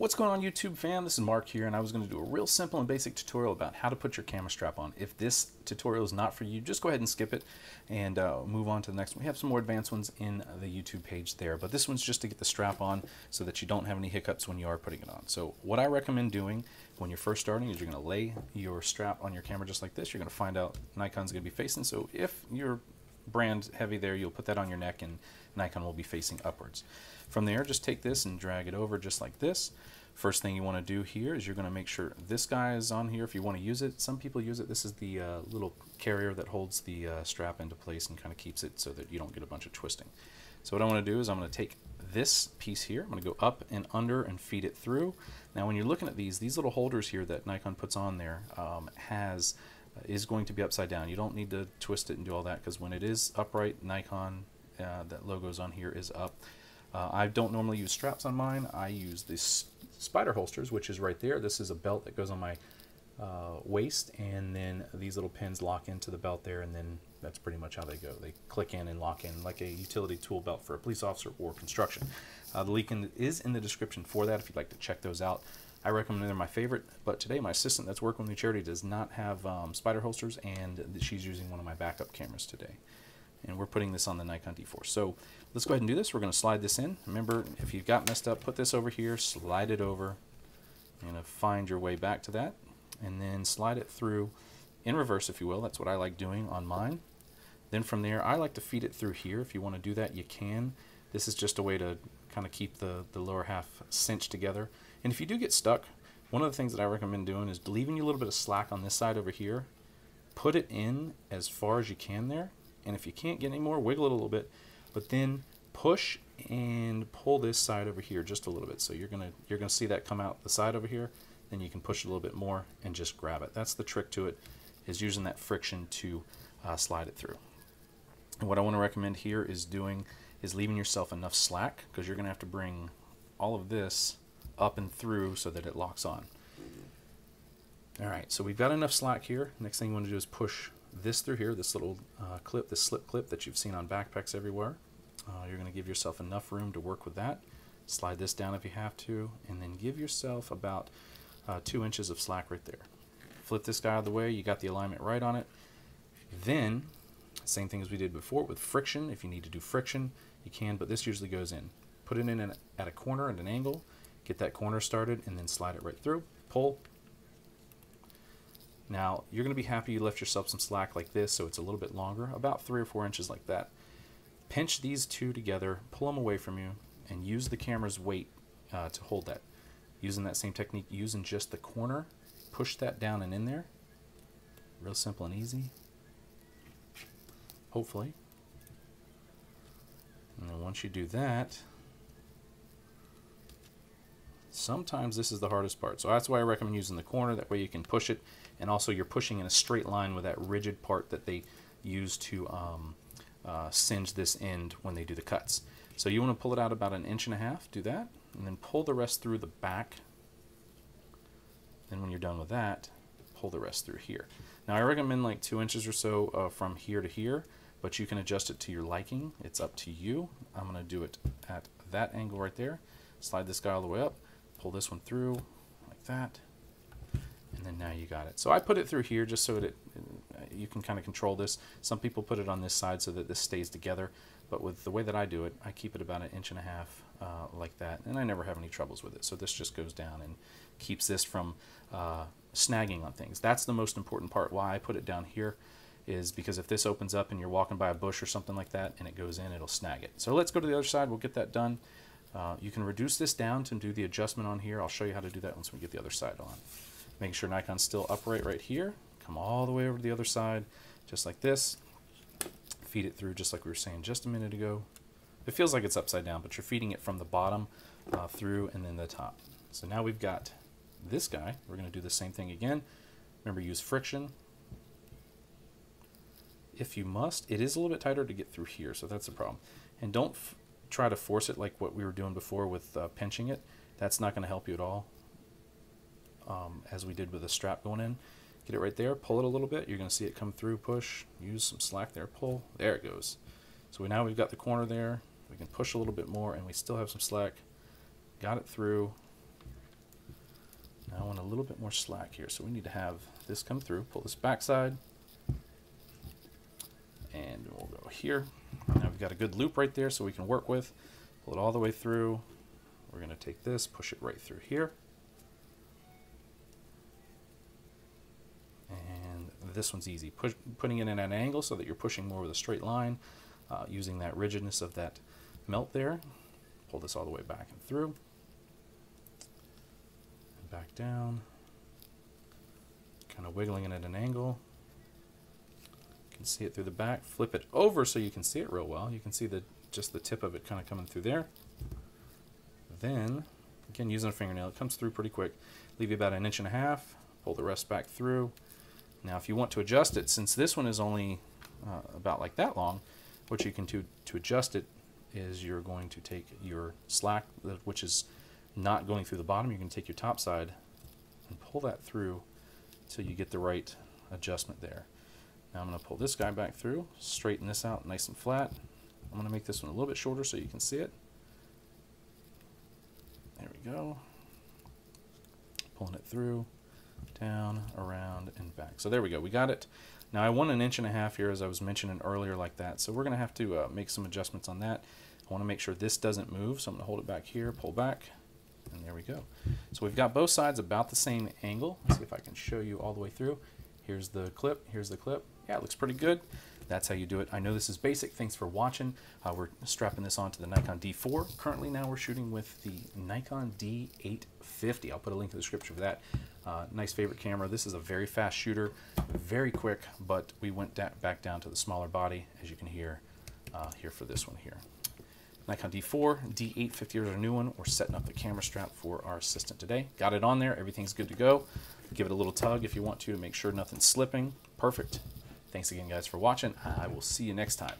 What's going on, YouTube fam? This is Mark here, and I was going to do a real simple and basic tutorial about how to put your camera strap on. If this tutorial is not for you, just go ahead and skip it and move on to the next one. We have some more advanced ones in the YouTube page there, but this one's just to get the strap on so that you don't have any hiccups when you are putting it on. So what I recommend doing when you're first starting is you're going to lay your strap on your camera just like this. You're going to find out Nikon's going to be facing, so if you're brand heavy there, you'll put that on your neck and Nikon will be facing upwards. From there, just take this and drag it over just like this. First thing you want to do here is you're going to make sure this guy is on here if you want to use it. Some people use it. This is the little carrier that holds the strap into place and kind of keeps it so that you don't get a bunch of twisting. So what I want to do is I'm going to take this piece here, I'm going to go up and under and feed it through. Now when you're looking at these little holders here that Nikon puts on there is going to be upside down. You don't need to twist it and do all that, because when it is upright, Nikon, that logo's on here, is up. I don't normally use straps on mine. I use this spider holsters, which is right there. This is a belt that goes on my waist, and then these little pins lock into the belt there, and then that's pretty much how they go. They click in and lock in like a utility tool belt for a police officer or construction. The link is in the description for that if you'd like to check those out. I recommend they're my favorite, but today my assistant that's working with me charity does not have spider holsters, and she's using one of my backup cameras today. And we're putting this on the Nikon D4. So let's go ahead and do this. We're going to slide this in. Remember, if you got messed up, put this over here, slide it over. You're going to find your way back to that, and then slide it through in reverse, if you will. That's what I like doing on mine. Then from there, I like to feed it through here. If you want to do that, you can. This is just a way to kind of keep the lower half cinched together. And if you do get stuck, one of the things that I recommend doing is leaving you a little bit of slack on this side over here. Put it in as far as you can there. And if you can't get any more, wiggle it a little bit, but then push and pull this side over here just a little bit. So you're gonna see that come out the side over here. Then you can push it a little bit more and just grab it. That's the trick to it, is using that friction to slide it through. And what I want to recommend here is leaving yourself enough slack, because you're gonna have to bring all of this up and through so that it locks on. All right, so we've got enough slack here. Next thing you want to do is push this through here, this little clip, this slip clip that you've seen on backpacks everywhere. You're going to give yourself enough room to work with that. Slide this down if you have to, and then give yourself about 2 inches of slack right there. Flip this guy out of the way. You got the alignment right on it. Then, same thing as we did before with friction. If you need to do friction, you can, but this usually goes in. Put it in at a corner at an angle, get that corner started, and then slide it right through. Pull. Now, you're going to be happy you left yourself some slack like this, so it's a little bit longer, about 3 or 4 inches like that. Pinch these two together, pull them away from you, and use the camera's weight to hold that. Using that same technique, using just the corner, push that down and in there. Real simple and easy. Hopefully. And then once you do that, sometimes this is the hardest part. So that's why I recommend using the corner. That way you can push it, and also you're pushing in a straight line with that rigid part that they use to singe this end when they do the cuts. So you want to pull it out about 1.5 inches, do that, and then pull the rest through the back. Then when you're done with that, pull the rest through here. Now I recommend like 2 inches or so from here to here, but you can adjust it to your liking. It's up to you. I'm going to do it at that angle right there. Slide this guy all the way up, pull this one through like that, and then now you got it. So I put it through here just so that you can kind of control this. Some people put it on this side so that this stays together, but with the way that I do it, I keep it about 1.5 inches like that, and I never have any troubles with it. So this just goes down and keeps this from snagging on things. That's the most important part. Why I put it down here is because if this opens up and you're walking by a bush or something like that and it goes in, it'll snag it. So let's go to the other side. We'll get that done. You can reduce this down to do the adjustment on here. I'll show you how to do that once we get the other side on. Make sure Nikon's still upright right here. Come all the way over to the other side, just like this. Feed it through just like we were saying just a minute ago. It feels like it's upside down, but you're feeding it from the bottom through and then the top. So now we've got this guy. We're going to do the same thing again. Remember, use friction. If you must, it is a little bit tighter to get through here, so that's the problem. And don't try to force it like what we were doing before with pinching it. That's not going to help you at all, as we did with the strap going in. Get it right there, pull it a little bit. You're going to see it come through, push, use some slack there, pull. There it goes. So now we've got the corner there. We can push a little bit more, and we still have some slack. Got it through. Now I want a little bit more slack here, so we need to have this come through. Pull this backside, and we'll go here. Now we've got a good loop right there so we can work with. Pull it all the way through. We're going to take this, push it right through here. And this one's easy. Putting it in an angle so that you're pushing more with a straight line, using that rigidness of that melt there. Pull this all the way back and through. And back down. Kind of wiggling it at an angle. You can see it through the back. Flip it over so you can see it real well. You can see just the tip of it kind of coming through there. Then, again, using a fingernail, it comes through pretty quick. Leave you about 1.5 inches. Pull the rest back through. Now, if you want to adjust it, since this one is only about like that long, what you can do to adjust it is you're going to take your slack, which is not going through the bottom. You can take your top side and pull that through till you get the right adjustment there. Now I'm going to pull this guy back through, straighten this out nice and flat. I'm going to make this one a little bit shorter so you can see it. There we go. Pulling it through, down, around, and back. So there we go. We got it. Now I want 1.5 inches here, as I was mentioning earlier, like that. So we're going to have to make some adjustments on that. I want to make sure this doesn't move, so I'm going to hold it back here, pull back, and there we go. So we've got both sides about the same angle. Let's see if I can show you all the way through. Here's the clip. Here's the clip. Yeah, it looks pretty good. That's how you do it. I know this is basic. Thanks for watching. We're strapping this onto the Nikon D4. Currently now we're shooting with the Nikon D850. I'll put a link in the description for that. Nice favorite camera. This is a very fast shooter, very quick, but we went back down to the smaller body, as you can hear here for this one here. Nikon D4, D850 is our new one. We're setting up the camera strap for our assistant today. Got it on there. Everything's good to go. Give it a little tug if you want to make sure nothing's slipping. Perfect. Thanks again, guys, for watching. I will see you next time.